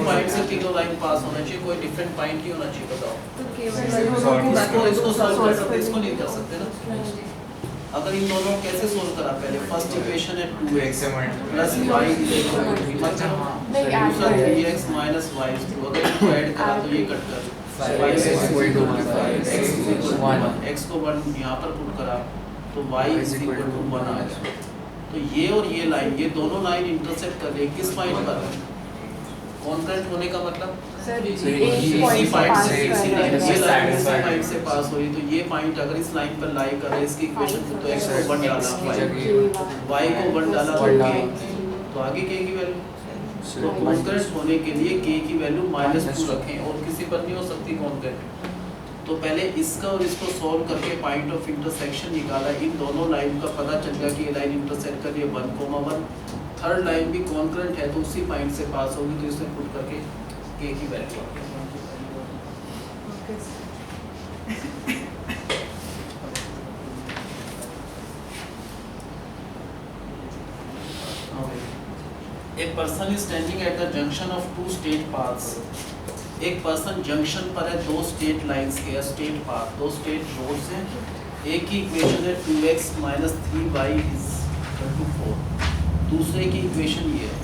पॉइंट से तीनों लाइन पास होना चाहिए, कोई डिफरेंट पॉइंट ही होना चाहिए। बताओ इसको सॉल्व कर सकते, इसको नहीं कर सकते ना। अगर इन दोनों कैसे सोल्व करा? पहले फर्स्ट इक्वेशन है 2x plus y is equal to दूसरा 3x माइनस y। अगर इसको ऐड करा तो ये कट कर y is equal to 5, x is equal to 1, x को 1 यहां पर पुट करा तो y इज इक्वल टू 1 आ गया। तो ये और ये लाइन, ये दोनों लाइन इंटरसेक्ट कर रही है किस पॉइंट पर? कॉन्करेंट होने का मतलब इसी पॉइंट से, इसी लाइन, ये लाइन इसी पॉइंट से पास हो रही, तो ये पॉइंट अगर इस लाइन पर लाई कर रहा है, इसकी इक्वेशन में तो x को 1 डाला, y को 1 डाला तो आगे k की वैल्यू। तो कॉन्करेंट होने के लिए k की वैल्यू -2 रखें, और किसी पर नहीं हो सकती कॉन्करेंट। तो पहले इसका और इसको सॉल्व करके पॉइंट ऑफ इंटरसेक्शन निकाला, इन दोनों लाइन का पता चल गया कि ये लाइन इंटरसेक्ट कर रही है 1, 1। थर्ड लाइन भी कॉन्करेंट है तो उसी पॉइंट से पास होगी, तो इसमें पुट करके k की वैल्यू आ गई। A person is standing at the junction of 2 straight paths. एक पर्सन जंक्शन पर है 2 स्ट्रेट लाइंस के, स्ट्रेट पाथ, 2 स्ट्रेट रोड्स हैं। एक की इक्वेशन है 2x minus 3y is equal to 4। दूसरे की इक्वेशन ये है,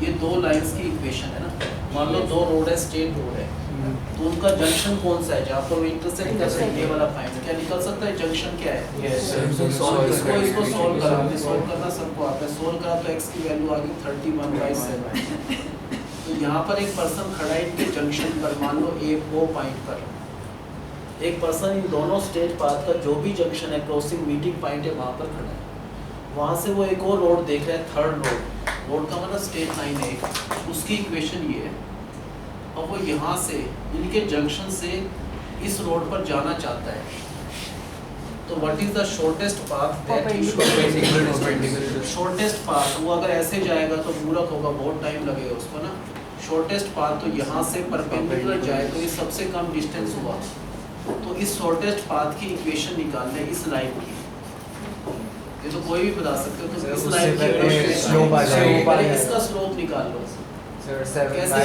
ये 2 लाइंस की इक्वेशन है ना। मान लो 2 रोड है, स्ट्रेट रोड है, तो उनका जंक्शन कौन सा है जहाँ पर वो इंटरसेक्ट कर रहे हैं? ये वाला पॉइंट क्या निकल सकता है? जंक्शन क्या है? इसको सॉल्व करा, हमने सॉल्व करना सबको आता है। सॉल्व करा तो x की वैल्यू आ गई 31/7। तो यहाँ पर एक पर्सन खड़ा है इनके जंक्शन पर, मान लो A O पॉइंट पर। एक पर्सन इन दोनों स्ट्रेट पाथ का जो भी जंक्शन है, क्रॉसिंग मीटिंग पॉइंट है, वहाँ पर खड़ा है। वहाँ से वो एक और रोड देख रहा है, थर्ड रोड। रोड का मतलब स्ट्रेट लाइन है, उसकी इक्वेशन ये है। और वो यहाँ से इनके जंक्शन से इस रोड पर जाना चाहता है। तो what is the shortest path that he shortest path, वो अगर ऐसे जाएगा तो मूर्ख होगा, बहुत टाइम लगेगा उसको ना। शॉर्टेस्ट पाथ तो यहाँ से परपेंडिकुलर जाए तो ये सबसे कम डिस्टेंस हुआ, तो इस शॉर्टेस्ट पाथ की इक्वेशन निकालना है इस लाइन की। ये तो कोई भी बता सकते हो, तो इस लाइन की इक्वेशन इसका स्लोप निकाल लो। कैसे?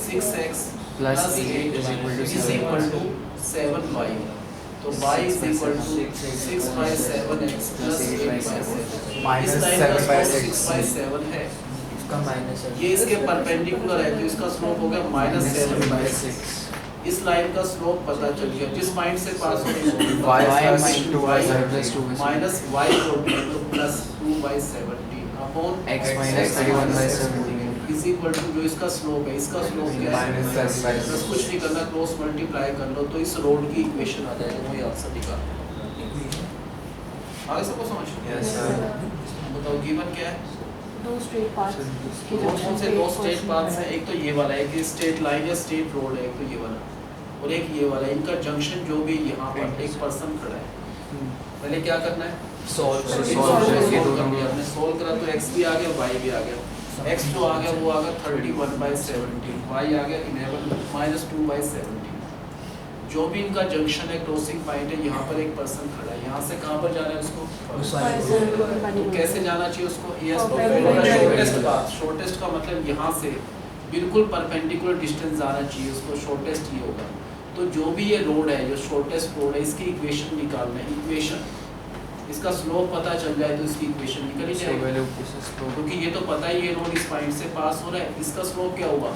6x plus 8 is equal to 7y, तो y is equal to 6 by 7x plus 8 by 7। इस लाइन का स्लोप 6 by 7 है, ये इसके परपेंडिकुलर है तो इसका स्लोप हो गया -7 by 6। इस लाइन का स्लोप पता चल गया, जिस पॉइंट से पास हो रही है माइनस y को plus 2 by 17 upon
x minus 31 by 17
is equal to जो इसका स्लोप है, इसका स्लोप क्या है बस कुछ नहीं करना, क्रॉस मल्टीप्लाई कर लो तो इस रोड की इक्वेशन आ जाएगी, वही आंसर निकाल। आगे सबको समझ?
Yes sir.
बताओ गिवन क्या है?
दो स्ट्रेट पाथ्स
कौन से दो स्ट्रेट पाथ्स हैं? एक तो ये वाला है, एक स्ट्रेट लाइन या स्ट्रेट रोड है, एक तो ये वाला और एक ये वाला। इनका जंक्शन जो भी यहाँ पर एक पर्सन खड़ा है, पहले क्या करना है?
सॉल्व
हमने सोल्व करा तो x भी आ गया, y भी आ गया। x जो आ गया वो आ गया 31 by 17, y आ गया 11 minus 2 by 17। जो भी इनका जंक्शन है, क्रॉसिंग पॉइंट है, यहाँ पर एक पर्सन खड़ा है, यहाँ से कहाँ पर जाना है उसको? तो कैसे जाना चाहिए उसको? शॉर्टेस्ट का मतलब यहाँ से बिल्कुल परपेंडिकुलर डिस्टेंस जाना चाहिए उसको, शॉर्टेस्ट ये होगा। तो जो भी ये रोड है, जो शॉर्टेस्ट रोड है, इसकी इक्वेशन निकालना है। इक्वेशन इसका स्लोप पता चल जाए तो इसकी इक्वेशन निकल ही जाएगी, क्योंकि ये तो पता ही ये रोड इस पॉइंट से पास हो रहा है। इसका स्लोप क्या होगा?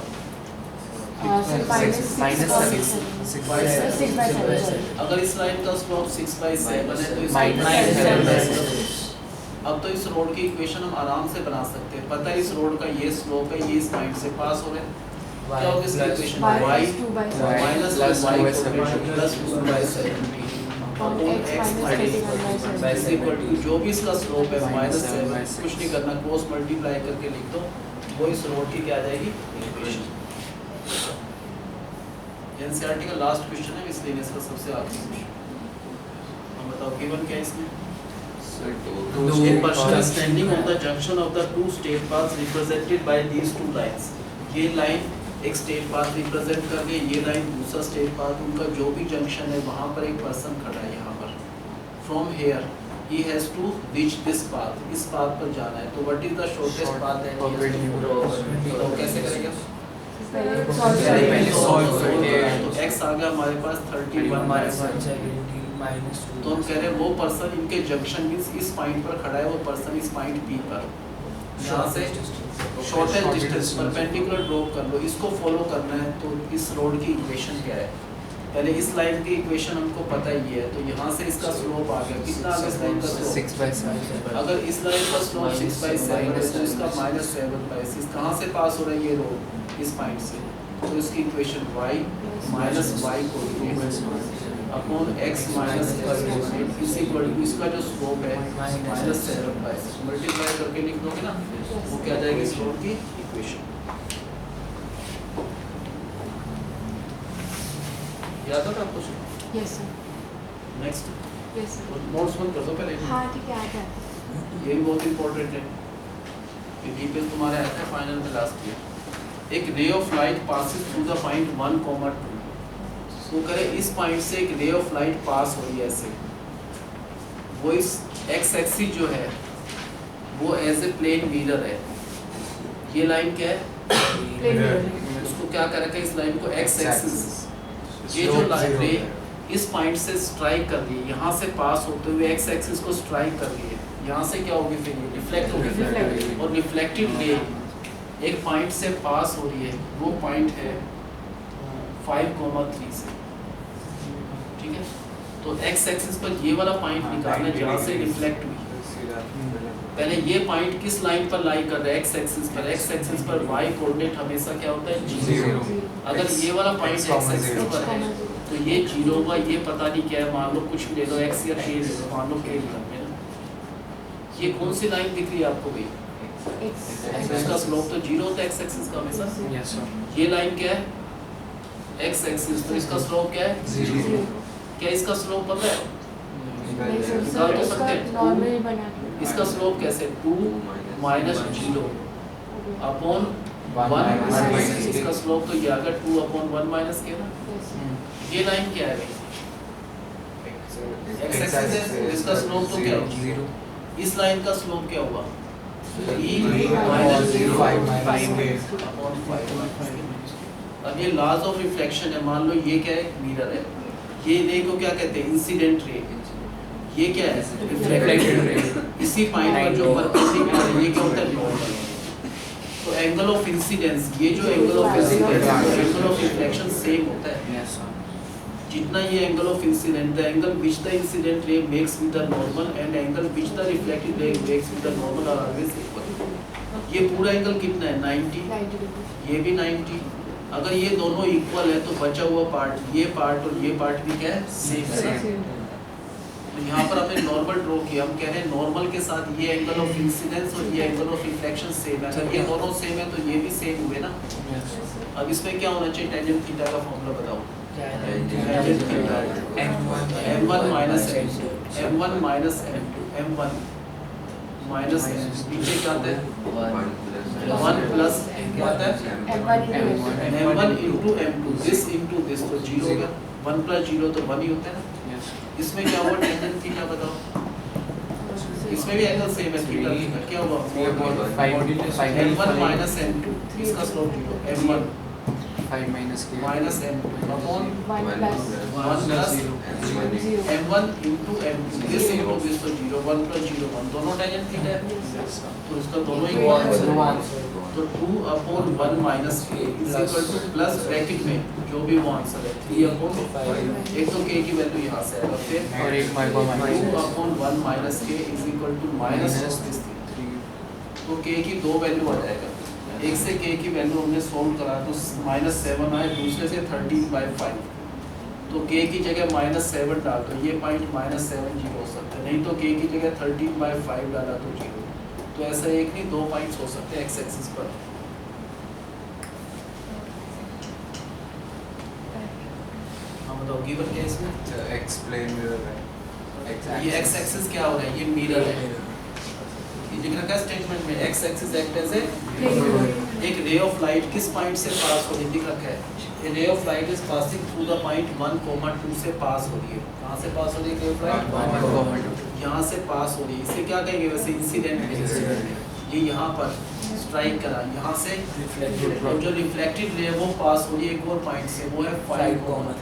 अगर इस लाइन का स्लोप 6 by 7 है तो इसका अब तो इस रोड की इक्वेशन हम आराम से बना सकते हैं। पता है इस रोड का ये स्लोप है, ये इस पॉइंट से पास हो रहा है, क्या होगी इसकी equation? y minus y plus 2 by 17 x equal to जो भी इसका स्लोप है -7, कुछ नहीं करना, क्रॉस मल्टीप्लाई करके लिख दो, वो इस रोड की क्या आ जाएगी? इक्वेशन। एनसीईआरटी का लास्ट क्वेश्चन है, इसलिए इसका सबसे आखिरी क्वेश्चन। हम बताओ गिवन क्या है इसमें? A person is standing on the junction of the two state paths represented by these two lines। ये लाइन एक स्टेट पाथ रिप्रेजेंट कर रही है, ये लाइन दूसरा स्टेट पाथ, उनका जो भी जंक्शन है वहाँ पर एक पर्सन खड़ा है यहाँ पर। From here he has to reach this path, इस पाथ पर जाना है, तो what is the shortest path है? तो कैसे करेंगे? तो x आ गया हमारे पास 31 माइनस 2, तो हम कह रहे हैं वो पर्सन इनके जंक्शन मींस इस पॉइंट पर खड़ा है, वो पर्सन इस पॉइंट P पर यहाँ से शॉर्टेस्ट डिस्टेंस परपेंडिकुलर ड्रॉ कर लो, इसको फॉलो करना है। तो इस रोड की इक्वेशन क्या है? पहले इस लाइन की इक्वेशन हमको पता ही है, तो यहाँ से इसका स्लोप आ गया, कितना आ गया इस लाइन का स्लोप?
6 by 7।
अगर इस लाइन का स्लोप 6 by 7 है तो इसका -7 by 6 कहाँ से पास हो रहा है? ये रोड इस पॉइंट से, तो इसकी equation y minus y coordinate upon x minus x coordinate is equal to इसका जो स्लोप है -7 by 6 मल्टीप्लाई करके लिख दोगे ना, वो क्या आ जाएगी इस रोड की इक्वेशन। याद है आपको?
Yes sir.
Next
yes sir.
Notes बंद कर दो पहले।
हाँ ठीक है, आ जाए।
ये भी बहुत इंपॉर्टेंट है, ये डीपीएल तुम्हारे आया था फाइनल में लास्ट ईयर। एक ray of light passes through the point 1, 2। तो करें इस पॉइंट से एक रे ऑफ लाइट पास हो रही है ऐसे, वो इस एक्स एक्सिस जो है वो एज ए प्लेन मिरर है। ये लाइन क्या है? उसको क्या कर रखा है इस लाइन को? X axis. ये जो लाइन रे इस पॉइंट से स्ट्राइक कर रही है, यहाँ से पास होते हुए एक्स एक्सिस को स्ट्राइक कर रही है, यहाँ से क्या होगी? फिर रिफ्लेक्ट होगी, और रिफ्लेक्टेड रे एक पॉइंट से पास हो रही है, वो पॉइंट है 5,3 से, ठीक है? तो एक्स एक्सिस पर ये वाला पॉइंट निकालना है जहाँ से रिफ्लेक्ट हुई। पहले ये पॉइंट किस लाइन पर लाई कर रहा है? एक्स एक्सिस पर। एक्स एक्सिस पर y कोऑर्डिनेट हमेशा क्या होता है? 0। अगर ये वाला पॉइंट एक्स एक्सिस पर है तो ये 0 होगा, ये पता नहीं क्या है, मान लो कुछ भी ले लो, x या k ले लो, मान लो k ले लो। ये कौन सी लाइन दिख रही है आपको भाई? इसका स्लोप तो 0 होता है एक्स एक्सिस का हमेशा।
Yes sir.
ये लाइन क्या है? एक्स एक्सिस, तो इसका स्लोप क्या है?
0।
क्या इसका स्लोप पता है?
नहीं सर
निकाल
सर
तो
इसका
सकते हैं।
नॉर्मल बना के
इसका स्लोप कैसे 2 minus 0 upon 1
minus
minus
k।
इसका स्लोप तो ये आ गया 2 अपॉन 1 माइनस के ना। ये लाइन क्या है भाई? x एक्सिस है, इसका स्लोप तो क्या है?
0।
इस लाइन का स्लोप क्या हुआ? 3
minus
minus 0
5 minus k।
Upon 5। अब ये लॉज ऑफ रिफ्लेक्शन है, मान लो ये क्या है? मिरर है। ये रे को क्या कहते हैं? Incident ray. ये क्या है? Reflected ray. इसी पॉइंट पर जो परपेंडिकुलर है ये क्या होता है? नॉर्मल। तो एंगल ऑफ इंसिडेंस, ये जो angle of incidence angle of reflection same होता है।
Yes sir।
जितना ये angle of incident, the angle which the incident ray makes with the normal and angle which the reflected ray makes with the normal are always equal. ये पूरा angle कितना है? 90।
90 degree.
ये भी 90। अगर ये दोनों इक्वल है तो बचा हुआ पार्ट, ये पार्ट और ये पार्ट भी क्या है? सेम है। तो यहाँ पर आपने नॉर्मल ड्रॉ किया, हम कह रहे हैं नॉर्मल के साथ ये एंगल ऑफ इंसिडेंस और ये एंगल ऑफ रिफ्लेक्शन सेम है। अगर ये दोनों सेम है तो ये भी सेम हुए ना। अब इसमें क्या होना चाहिए? टेंजेंट थीटा का फॉर्मूला बताओ। Tangent theta m1 minus m2, m1 minus m2, m1 minus m2, नीचे क्या आता है? 1 प्लस क्या आता है? m1 into m2, this into this, तो 0 हो गया। 1 प्लस 0 तो 1 ही होता है ना। इसमें क्या हुआ? टेंजेंट थीटा बताओ। इसमें भी एंगल सेम है, थीटा थीटा क्या हुआ? m1 माइनस m2, इसका slope 0, m1
5 minus k
minus m2 upon
1 plus
1 plus
0
m1 into m2, this into this, तो 0, 1 प्लस 0 1, दोनों टेंजेंट थीटा है तो इसका दोनों ही आंसर। तो 2 upon 1 minus k is equal two plus bracket में जो भी वो आंसर है 3 अपॉन 5। एक तो k की वैल्यू यहाँ से आएगा, फिर
और एक minus
2 upon 1 minus k is equal to minus this 3। तो k की दो वैल्यू आ जाएगा। एक से k की वैल्यू हमने सोल्व करा तो -7 आए, दूसरे से 13/5। तो k की जगह -7 डाल तो ये पॉइंट -7 0 हो सकता है, नहीं तो k की जगह 13/5 डाला तो 0। तो ऐसा एक नहीं दो पॉइंट्स हो सकते हैं एक्स एक्सिस पर। हाँ बताओ गिवन क्या है इसमें?
एक्सप्लेन मिरर है।
ये एक्स एक्सिस क्या हो रहा है? ये मिरर है। ये लिख रखा है स्टेटमेंट में, एक्स एक्सिस एक्ट एज एक रे ऑफ लाइट किस पॉइंट से पास हो रही है? लिख रखा है a ray of light is passing through the point 1, 2 से पास हो रही है। कहाँ से पास हो रही है रे ऑफ लाइट? यहाँ से पास हो रही है। इसे क्या कहेंगे वैसे? इंसिडेंट। ये यहाँ पर स्ट्राइक करा, यहाँ से और जो रिफ्लेक्टेड रे वो पास हो रही है एक और पॉइंट से, वो है 5,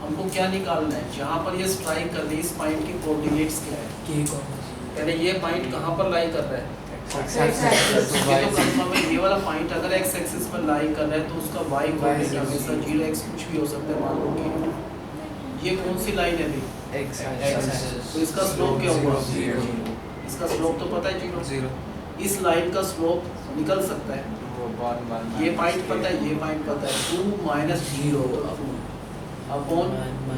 हमको क्या निकालना है? जहाँ पर ये स्ट्राइक कर रही है इस पॉइंट की कोऑर्डिनेट्स क्या है? पहले ये पॉइंट कहाँ पर लाई कर रहा है? ये तो कंफर्म है, ये वाला पॉइंट अगर एक्स एक्सिस पर लाई कर रहा है तो उसका वाई कोऑर्डिनेट हमेशा 0x कुछ भी हो सकता है। मान लो कि ये कौन सी लाइन है भाई?
एक्स
तो इसका स्लोप क्या हुआ? इसका स्लोप तो पता है 0। इस लाइन का स्लोप निकल सकता है। ये पॉइंट पता है, ये पॉइंट पता है, 2 माइनस 0 अपॉन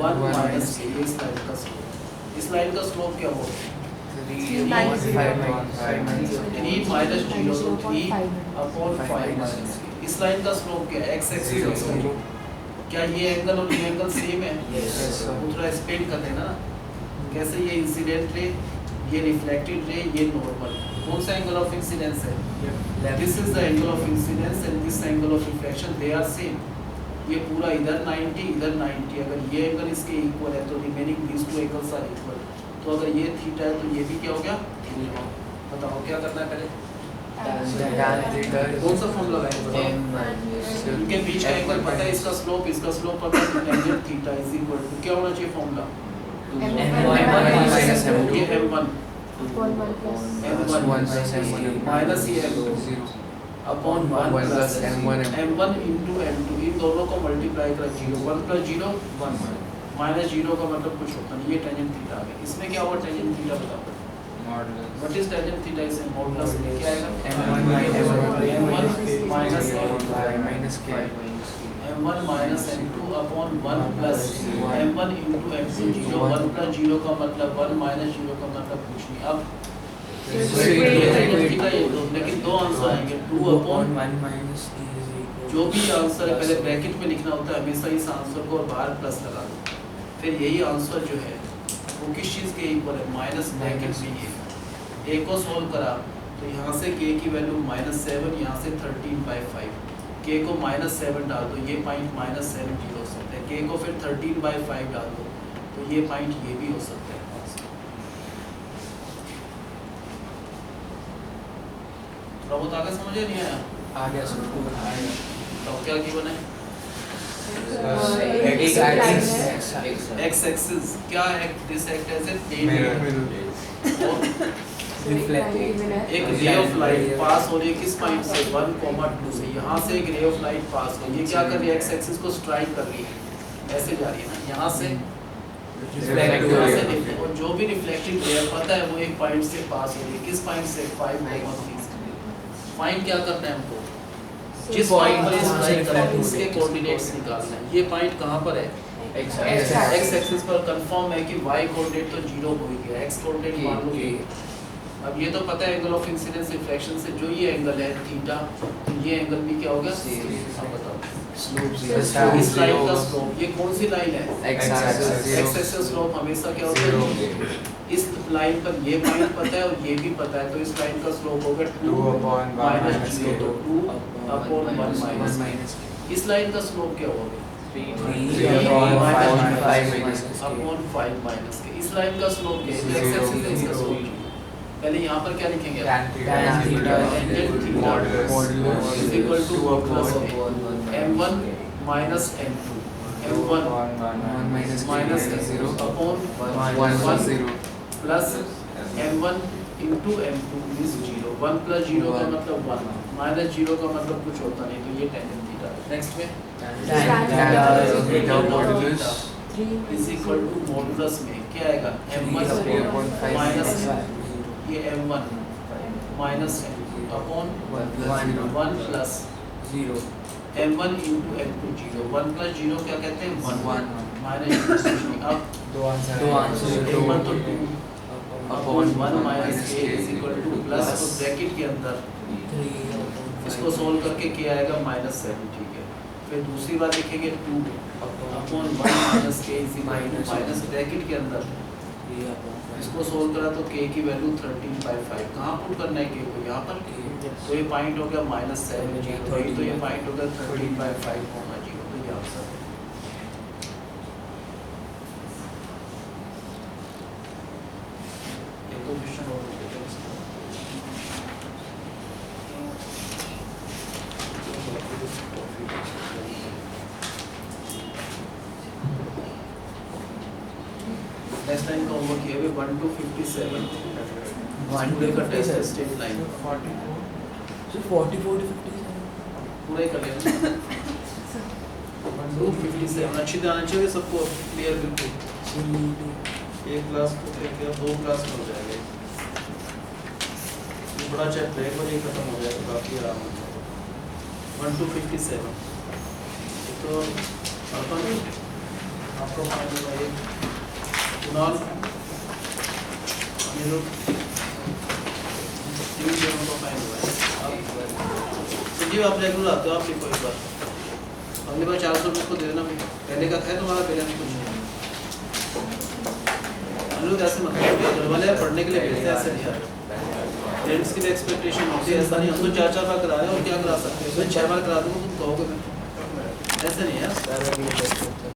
1 माइनस k, इस लाइन का स्लोप। इस लाइन का स्लोप क्या होगा?
3 minus 0
3 माइनस 0 तो 3 अपॉन 5 माइनस k। इस लाइन का स्लोप क्या है? X axis. क्या ये एंगल और ये एंगल सेम है? थोड़ा एक्सप्लेन कर देना कैसे। ये इंसिडेंट रे, ये रिफ्लेक्टेड रे, ये नॉर्मल। कौन सा एंगल ऑफ इंसिडेंस है? This is the angle of incidence and this angle of reflection, they are same. ये पूरा इधर 90 इधर 90, अगर ये एंगल इसके इक्वल है तो remaining these two angles are equal. तो अगर ये थीटा है तो ये भी क्या हो गया? थीटा। बताओ क्या करना है पहले? कौन सा फॉर्मूला लगाएंगे? इनके बीच का एंगल पता है, इसका स्लोप पता है, tangent theta is equal to क्या होना चाहिए फॉर्मूला? ये m1
upon 1 plus
m1 minus ये m2 upon 1 plus m1 into m2, इन दोनों को मल्टीप्लाई कर 0, 1 प्लस 0 1 माइनस 0 का मतलब कुछ होता नहीं। ये टेंजेंट थीटा आ गया। इसमें क्या होगा? टेंजेंट थीटा बताओ। What is tangent theta? Is modulus क्या आएगा? m1 minus k m1 minus m2 upon 1 plus m1 into m2, 0 1 plus 0 का मतलब 1 माइनस 0 का मतलब कुछ नहीं। अब लेकिन दो आंसर आएंगे, 2 upon
1 minus k is equal
जो भी आंसर है पहले ब्रैकेट में लिखना होता है हमेशा इस आंसर को और बाहर प्लस लगा दो, फिर यही आंसर जो है वो किस चीज़ के इक्वल है, माइनस ब्रैकेट में ये ए को सॉल्व करा तो यहाँ से के की वैल्यू -7, यहाँ से 13/5, के को -7 डाल दो, ये पॉइंट -70 हो सकता है, के को फिर 13/5 डाल दो तो ये पॉइंट ये भी हो सकता है। थोड़ा बहुत आगे समझे नहीं आया?
आ गया सर।
तो क्या गिवन है? एक्स एक्सिस क्या है, this act as a plane एक रे ऑफ लाइट पास हो रही है किस पॉइंट से 1,2 से, यहाँ से एक रे ऑफ लाइट पास हो, ये क्या कर रही है, एक्स एक्सिस को स्ट्राइक कर रही है, ऐसे जा रही है ना, यहाँ से और जो भी रिफ्लेक्टिंग रेयर पता है वो एक पॉइंट से पास हो रही है, किस पॉइंट से 5,3 से। फाइंड क्या करना है हमको, जिस पॉइंट पर स्ट्राइक कर रहा है उसके कोऑर्डिनेट्स निकालना है। ये पॉइंट कहाँ पर है, एक्स एक्सिस पर। कंफर्म है कि वाई कोऑर्डिनेट तो 0 हो ही गया, एक्स कोऑर्डिनेट मान लो ये। अब ये तो पता है एंगल ऑफ इंसिडेंस रिफ्लेक्शन से जो ये एंगल है थीटा, तो ये एंगल भी क्या होगा, अब बताओ
स्लोप
इस लाइन का स्लोप, ये कौन सी लाइन है, एक्स एक्सिस स्लोप हमेशा क्या होता है, इस लाइन पर ये पॉइंट पता है और ये भी पता है, तो इस लाइन का स्लोप होगा 2/-1 इस लाइन का स्लोप क्या होगा 3/5 इस लाइन का स्लोप क्या है, एक्स एक्सिस का इसका स्लोप। पहले यहाँ पर क्या लिखेंगे, tan theta is equal to m1 minus m2, m1 minus m0 upon 1 plus m1 into m2 is 0, 1 plus 0 का मतलब 1, minus 0 का मतलब कुछ होता नहीं, तो ये tan theta। नेक्स्ट में is equal to मॉडुलस में क्या आएगा, m1 minus ये m1 minus m2 upon 1 plus 0, m1 into m2 0, 1 plus 0 क्या कहते हैं 1 minus अब दो आंसर m1 तो 2 upon 1 minus k is equal to plus तो ब्रैकेट के अंदर इसको सोल्व करके k आएगा -7, ठीक है। फिर दूसरी बार लिखेंगे 2 upon 1 minus k is equal to minus bracket के अंदर इसको सोल्व करा तो k की वैल्यू 13/5, कहाँ पुट करना है k को, यहाँ पर, तो ये पॉइंट हो गया -7, तो ये पॉइंट हो गया 13/5, तो ये आंसर है। ये तो क्वेश्चन और नेक्स्ट लाइन का होमवर्क किया हुआ 1 to 57 पूरे का टेस्ट है स्ट्रेट लाइन
44 so 44 to 57
पूरा ही कर लेना 1 to 57 अच्छी ध्यान चाहिए सबको क्लियर बिल्कुल, एक क्लास को या 2 क्लास में हो जाएगा, ये बड़ा चैप्टर है, पर ये खत्म हो जाएगा काफ़ी आराम हो जाएगा। 1 to 57 तो अपन आपको फाइनल है कुणाल ये लोग तीन जगहों का फाइन हुआ है। संजीव आप रेगुलर आते हो, आप लिखो एक बार, अगली बार 400 रुपये को दे देना, पहले का है तुम्हारा पेरेंट्स कुछ अनुरोध ऐसे मत करो, घर वाले पढ़ने के लिए भेजते हैं, ऐसे नहीं यार, पेरेंट्स की भी एक्सपेक्टेशन होती है, ऐसा नहीं हम तो 4 बार करा रहे हैं और क्या करा सकते हैं, 6 बार करा दूँगा तुम कहोगे, ऐसे नहीं है।